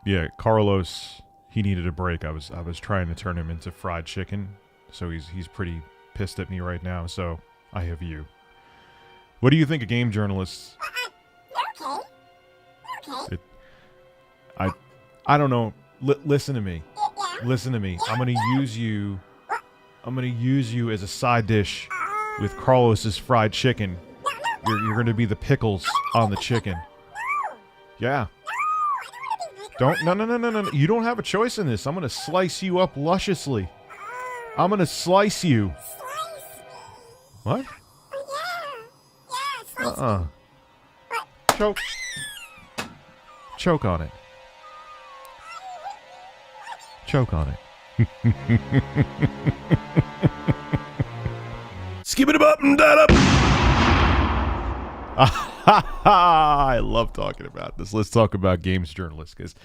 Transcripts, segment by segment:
Yeah, Carlos, he needed a break. I was trying to turn him into fried chicken, so he's pretty pissed at me right now. So I have you. What do you think of game journalists? Okay. Okay. I don't know. Listen to me. Yeah. Listen to me. I'm gonna use you. I'm gonna use you as a side dish with Carlos's fried chicken. You're gonna be the pickles on the chicken. Yeah. Don't. No. You don't have a choice in this. I'm gonna slice you up lusciously. I'm gonna slice you. Slice me. What? Yeah, slice me. Choke. Choke on it. Choke on it. Skip it up and that up. I love talking about this. Let's talk about games journalists, because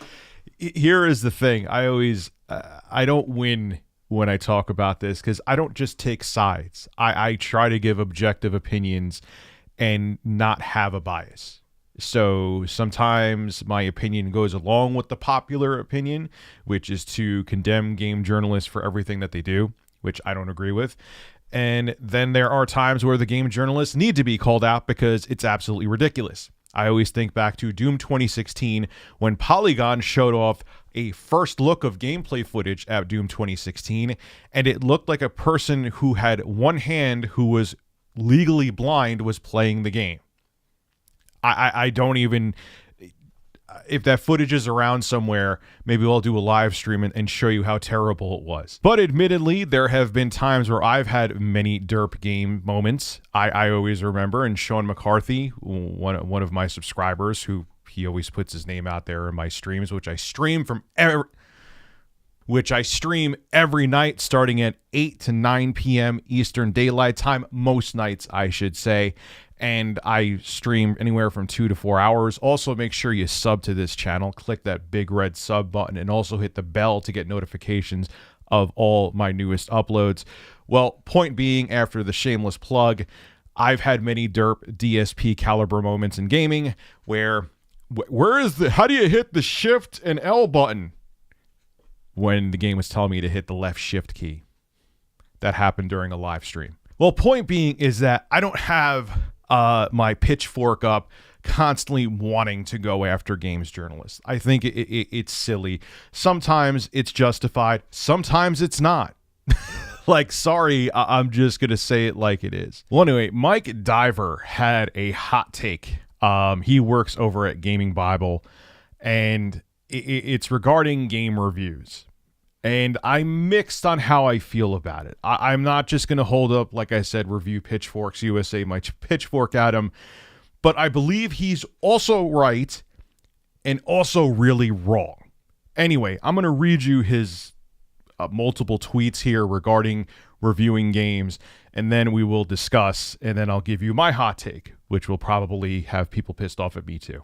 here is the thing. I don't win when I talk about this, because I don't just take sides. I try to give objective opinions and not have a bias. So sometimes my opinion goes along with the popular opinion, which is to condemn game journalists for everything that they do, which I don't agree with. And then there are times where the game journalists need to be called out because it's absolutely ridiculous. I always think back to Doom 2016 when Polygon showed off a first look of gameplay footage at Doom 2016, and it looked like a person who had one hand who was legally blind was playing the game. I don't even, if that footage is around somewhere, maybe I'll do a live stream and show you how terrible it was. But admittedly, there have been times where I've had many derp game moments. I always remember, and Sean McCarthy, one of my subscribers, who he always puts his name out there in my streams, which I stream every night starting at 8 to 9 p.m. Eastern Daylight Time, most nights I should say. And I stream anywhere from 2 to 4 hours. Also, make sure you sub to this channel. Click that big red sub button and also hit the bell to get notifications of all my newest uploads. Well, point being, after the shameless plug, I've had many derp DSP caliber moments in gaming where how do you hit the shift and L button when the game was telling me to hit the left shift key? That happened during a live stream. Well, point being is that I don't have my pitchfork up constantly wanting to go after games journalists. I think it's silly. Sometimes it's justified. Sometimes it's not. Like, sorry, I'm just going to say it like it is. Well, anyway, Mike Diver had a hot take. He works over at Gaming Bible, and it's regarding game reviews. And I'm mixed on how I feel about it. I'm not just going to hold up, like I said, Review Pitchforks USA, my pitchfork at him. But I believe he's also right and also really wrong. Anyway, I'm going to read you his multiple tweets here regarding reviewing games, and then we will discuss, and then I'll give you my hot take, which will probably have people pissed off at me too.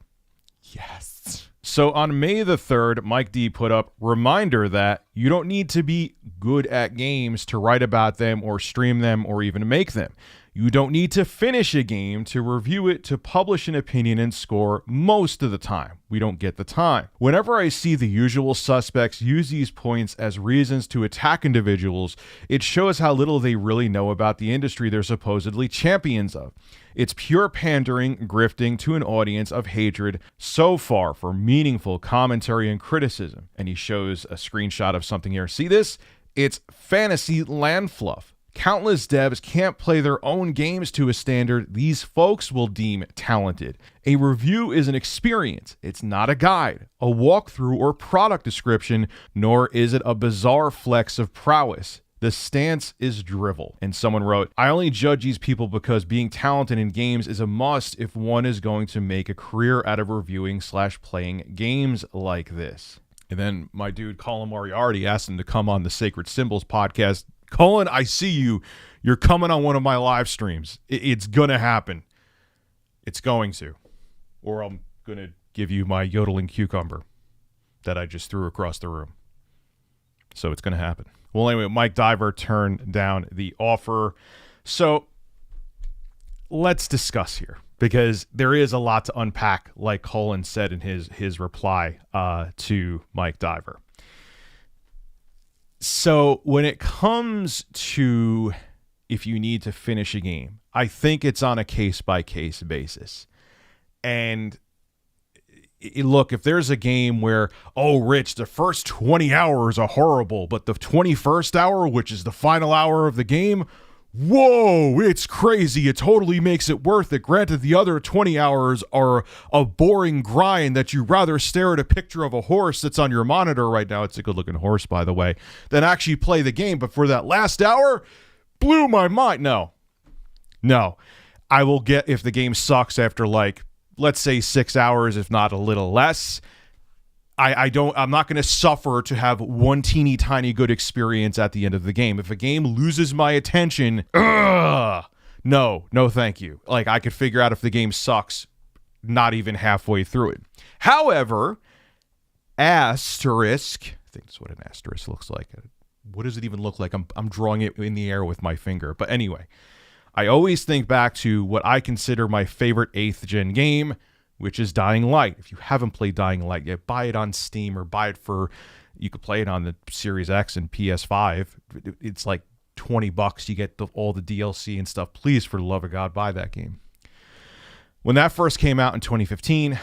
Yes. So on May the 3rd, Mike D put up, reminder that you don't need to be good at games to write about them or stream them or even make them. You don't need to finish a game to review it to publish an opinion and score most of the time. We don't get the time. Whenever I see the usual suspects use these points as reasons to attack individuals, it shows how little they really know about the industry they're supposedly champions of. It's pure pandering, grifting to an audience of hatred so far for meaningful commentary and criticism. And he shows a screenshot of something here. See this? It's fantasy land fluff. Countless devs can't play their own games to a standard these folks will deem talented. A review is an experience. It's not a guide, a walkthrough, or product description, nor is it a bizarre flex of prowess. The stance is drivel. And someone wrote, I only judge these people because being talented in games is a must if one is going to make a career out of reviewing/playing games like this. And then my dude Colin Moriarty asked him to come on the Sacred Symbols podcast. Colin, I see you. You're coming on one of my live streams. It's going to happen. It's going to. Or I'm going to give you my yodeling cucumber that I just threw across the room. So it's going to happen. Well, anyway, Mike Diver turned down the offer. So let's discuss here. because there is a lot to unpack, like Colin said in his reply to Mike Diver. So when it comes to if you need to finish a game, I think it's on a case-by-case basis. And look, if there's a game where, oh, Rich, the first 20 hours are horrible, but the 21st hour, which is the final hour of the game, whoa, it's crazy. It totally makes it worth it. Granted, the other 20 hours are a boring grind that you'd rather stare at a picture of a horse that's on your monitor right now. It's a good-looking horse, by the way, than actually play the game. But for that last hour, blew my mind. No. I will get, if the game sucks after, like, let's say 6 hours, if not a little less, I'm not going to suffer to have one teeny tiny good experience at the end of the game. If a game loses my attention, no, thank you. Like, I could figure out if the game sucks not even halfway through it. However, asterisk, I think that's what an asterisk looks like. What does it even look like? I'm drawing it in the air with my finger. But anyway, I always think back to what I consider my favorite 8th gen game, which is Dying Light. If you haven't played Dying Light yet, buy it on Steam or buy it you could play it on the Series X and PS5. It's like $20. You get all the DLC and stuff. Please, for the love of God, buy that game. When that first came out in 2015,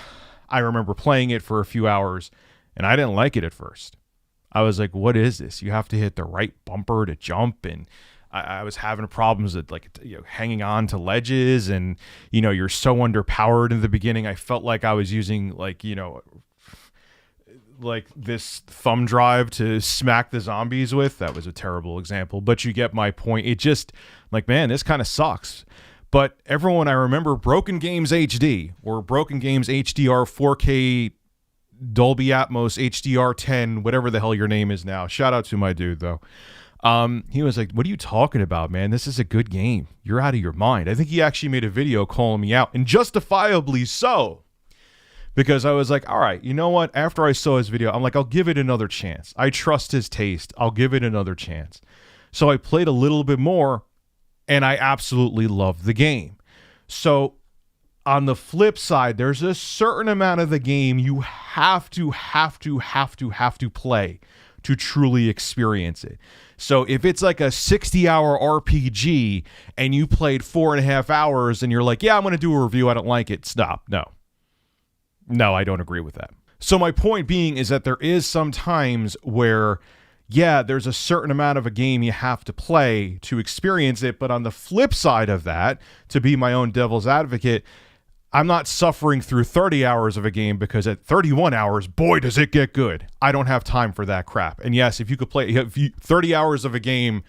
I remember playing it for a few hours, and I didn't like it at first. I was like, what is this? You have to hit the right bumper to jump, and I was having problems with hanging on to ledges, and you're so underpowered in the beginning. I felt like I was using like this thumb drive to smack the zombies with. That was a terrible example, but you get my point. It just like, man, this kind of sucks. But everyone, I remember Broken Games HD or Broken Games HDR 4K Dolby Atmos HDR10, whatever the hell your name is now. Shout out to my dude though. He was like, what are you talking about, man? This is a good game. You're out of your mind. I think he actually made a video calling me out, and justifiably so, because I was like, all right, you know what? After I saw his video, I'm like, I'll give it another chance. I trust his taste. I'll give it another chance. So I played a little bit more, and I absolutely loved the game. So on the flip side, there's a certain amount of the game you have to play to truly experience it. So if it's like a 60-hour RPG and you played 4.5 hours and you're like, yeah, I'm going to do a review, I don't like it, stop. No, I don't agree with that. So my point being is that there is some times where, yeah, there's a certain amount of a game you have to play to experience it. But on the flip side of that, to be my own devil's advocate, I'm not suffering through 30 hours of a game because at 31 hours, boy, does it get good. I don't have time for that crap. And yes, if you could play 30 hours of a game,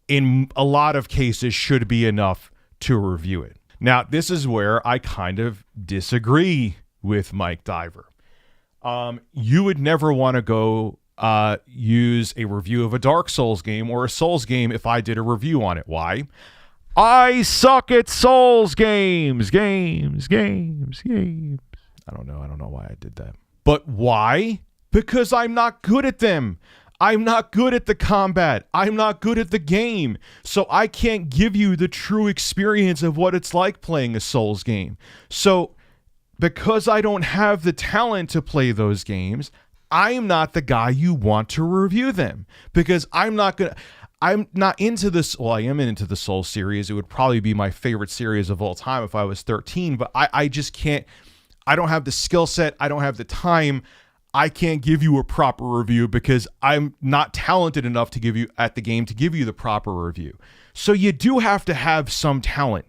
in a lot of cases should be enough to review it. Now, this is where I kind of disagree with Mike Diver. You would never want to go use a review of a Dark Souls game or a Souls game if I did a review on it. Why? I suck at Souls games. I don't know why I did that. But why? Because I'm not good at them. I'm not good at the combat. I'm not good at the game. So I can't give you the true experience of what it's like playing a Souls game. So because I don't have the talent to play those games, I'm not the guy you want to review them. Because I'm not into this. Well, I am into the Souls series. It would probably be my favorite series of all time if I was 13, but I just can't. I don't have the skill set. I don't have the time. I can't give you a proper review because I'm not talented enough to give you at the game to give you the proper review. So you do have to have some talent,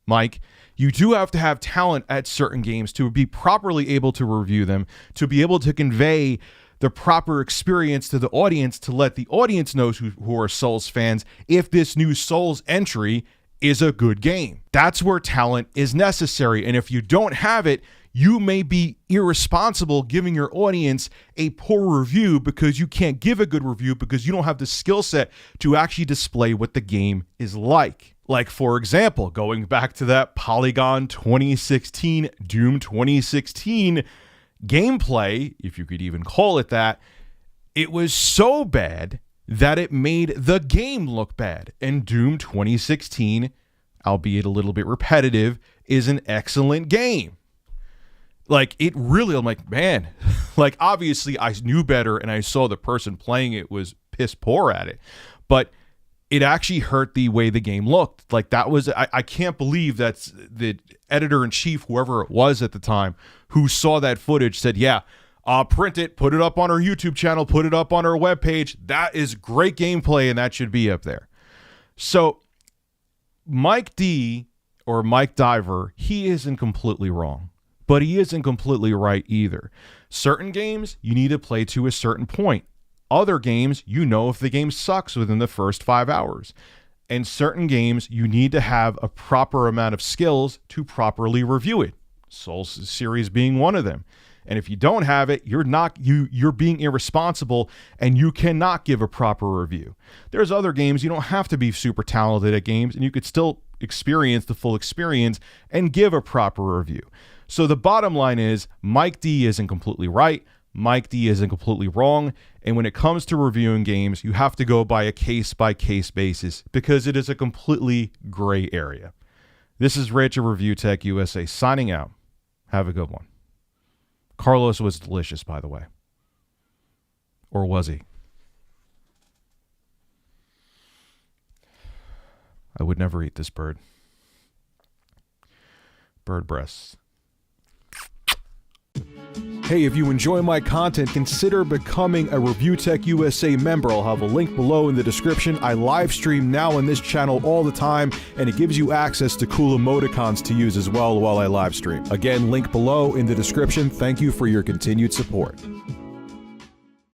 Mike. You do have to have talent at certain games to be properly able to review them, to be able to convey the proper experience to the audience, to let the audience know who are Souls fans if this new Souls entry is a good game. That's where talent is necessary. And if you don't have it, you may be irresponsible giving your audience a poor review because you can't give a good review because you don't have the skill set to actually display what the game is like. Like, for example, going back to that Polygon 2016, Doom 2016 gameplay, if you could even call it that, it was so bad that it made the game look bad. And Doom 2016 albeit a little bit repetitive, is an excellent game. Like, it really, I'm like, man, like, obviously I knew better and I saw the person playing it was piss poor at it, but it actually hurt the way the game looked. Like, that was, I can't believe that's the editor-in-chief, whoever it was at the time, who saw that footage said, yeah, print it, put it up on our YouTube channel, put it up on our webpage. That is great gameplay and that should be up there. So Mike D, or Mike Diver, he isn't completely wrong, but he isn't completely right either. Certain games you need to play to a certain point. Other games, you know if the game sucks within the first 5 hours. And certain games, you need to have a proper amount of skills to properly review it. Souls series being one of them. And if you don't have it, you're being irresponsible and you cannot give a proper review. There's other games you don't have to be super talented at games and you could still experience the full experience and give a proper review. So the bottom line is Mike D isn't completely right. Mike D isn't completely wrong. And when it comes to reviewing games, you have to go by a case-by-case basis because it is a completely gray area. This is Rich of Review Tech USA signing out. Have a good one. Carlos was delicious, by the way. Or was he? I would never eat this bird. Bird breasts. Hey, if you enjoy my content, consider becoming a Review Tech USA member. I'll have a link below in the description. I live stream now on this channel all the time, and it gives you access to cool emoticons to use as well while I live stream. Again, link below in the description. Thank you for your continued support.